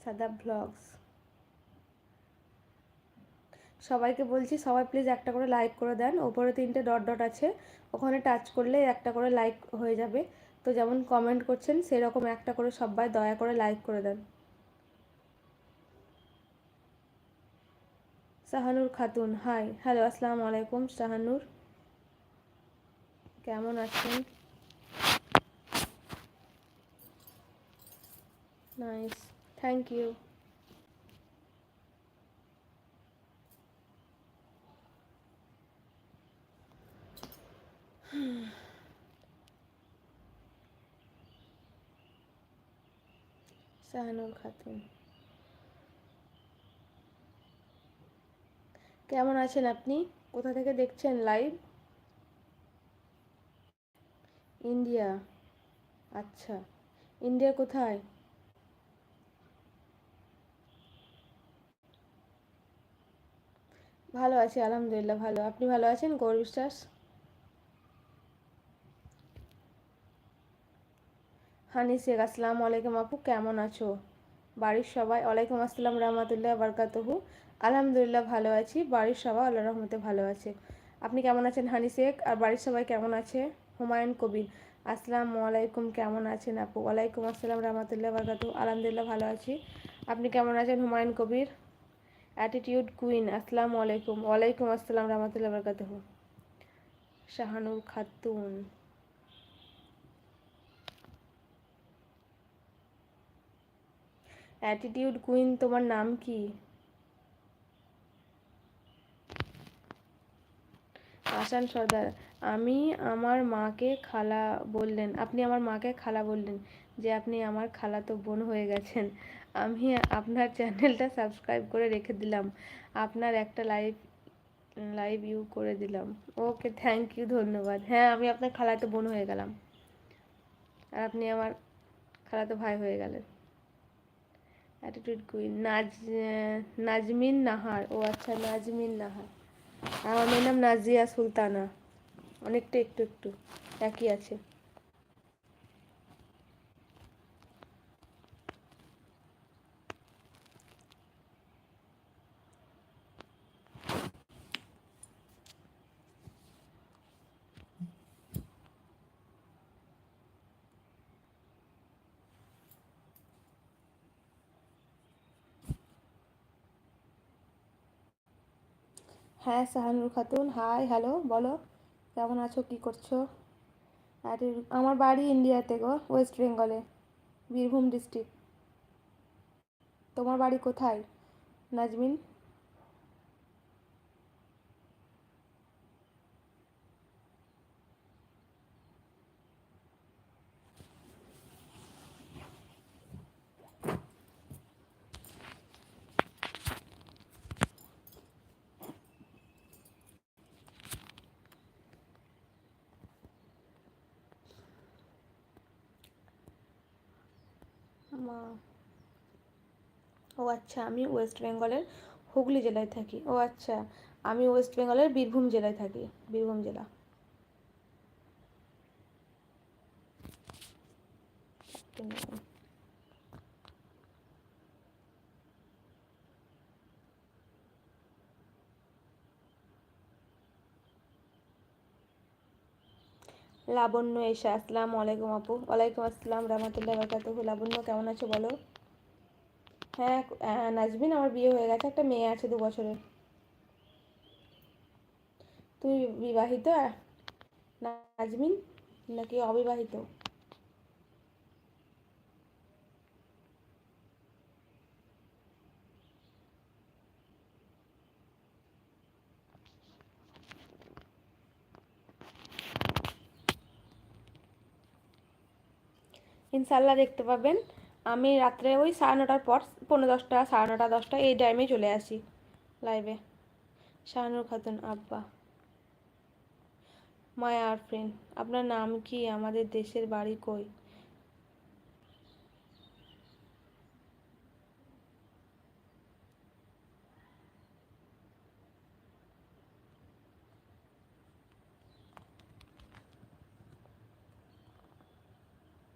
সাদা ব্লগস। সবাইকে বলছি সবাই প্লিজ একটা করে লাইক করে দেন। ওপরে 3টে ডট ডট আছে, ওখানে টাচ করলে একটা করে লাইক হয়ে যাবে। তো যেমন কমেন্ট করছেন সেরকম একটা করে সবাই দয়া করে লাইক করে দেন। শাহানুর খাতুন, হাই, হ্যালো, আসসালামু আলাইকুম শাহানুর, কেমন আছেন? Nice, thank you. Shahanur Khatun, কেমন আছেন আপনি? কোথা থেকে দেখছেন লাইভ? ইন্ডিয়া, আচ্ছা, ইন্ডিয়া কোথায়? ভালো আছি আলহামদুলিল্লাহ, ভালো। আপনি ভালো আছেন? গৌর বিশ্বাস। হানি শেখ, আসসালামু আলাইকুম আপু, কেমন আছো? বাড়ির সবাই, ওয়ালাইকুম আসসালাম রহমতুল্লাহ বারকাতুহু। আলহামদুলিল্লাহ ভালো আছি, বাড়ির সবাই আল্লাহর রহমতে ভালো আছে। আপনি কেমন আছেন হানি শেখ? আর বাড়ির সবাই কেমন আছে? হুমায়ুন কবির, আসসালামু আলাইকুম, কেমন আছেন আপু? ওয়ালাইকুম আসসালাম রহমতুল্লাহ বারকাতুহু, আলহামদুলিল্লাহ ভালো আছি। আপনি কেমন আছেন হুমায়ুন কবির? অ্যাটিটিউড কুইন, আসসালামু আলাইকুম। ওয়ালাইকুম আসসালাম রহমতুল্লাহ বারকাতুহু। শাহানুর খাতুন, অ্যাটিটিউড কুইন, তোমার নাম কি? আসান সর্দার, আমি আমার মাকে খালা বললেন, আপনি আমার মাকে খালা বললেন যে আপনি আমার খালাতো বোন হয়ে গেছেন। আমি আপনার চ্যানেলটা সাবস্ক্রাইব করে রেখে দিলাম, আপনার একটা লাইভ লাইভ ইউ করে দিলাম। ওকে, থ্যাংক ইউ, ধন্যবাদ। হ্যাঁ, আমি আপনার খালাতো বোন হয়ে গেলাম আর আপনি আমার খালাতো ভাই হয়ে গেলেন। অ্যাটিটিউড কুইন, নাজমিন নাহার, ও আচ্ছা, নাজমিন নাহার। আমার মেয়ের নাম নাজিয়া সুলতানা, অনেকটা একটু একটু একই আছে। হ্যাঁ শাহানুর খাতুন, হাই, হ্যালো, বলো, কেমন আছো, কি করছো? আরে, আমার বাড়ি ইন্ডিয়াতে গো, ওয়েস্ট বেঙ্গলে, বীরভূম ডিস্ট্রিক্ট। তোমার বাড়ি কোথায় নাজমিন? মা, ও আচ্ছা, আমি ওয়েস্ট বেঙ্গলের হুগলি জেলায় থাকি। ও আচ্ছা, আমি ওয়েস্ট বেঙ্গলের বীরভূম জেলায় থাকি, বীরভূম জেলা। লাবণ্য এসা, আসসালামু আলাইকুম আপু। ওয়ালাইকুম আসসালাম রহমতুল্লাহ বরকাতুহু। লাবণ্য, কেমন আছো বলো? হ্যাঁ, নাজমিন, আমার বিয়ে হয়ে গেছে, একটা মেয়ে আছে 2 বছরের। তুমি বিবাহিত নাজমিন, নাকি অবিবাহিত? ইনশাল্লাহ দেখতে পাবেন। আমি রাত্রে ওই 9:30টার পর, 9:45, 9:30, 10টা এই টাইমে চলে আসি লাইভে। শাহানুর খাতুন, আব্বা, মাই আর ফ্রেন্ড, আপনার নাম কি? আমাদের দেশের বাড়ি কই?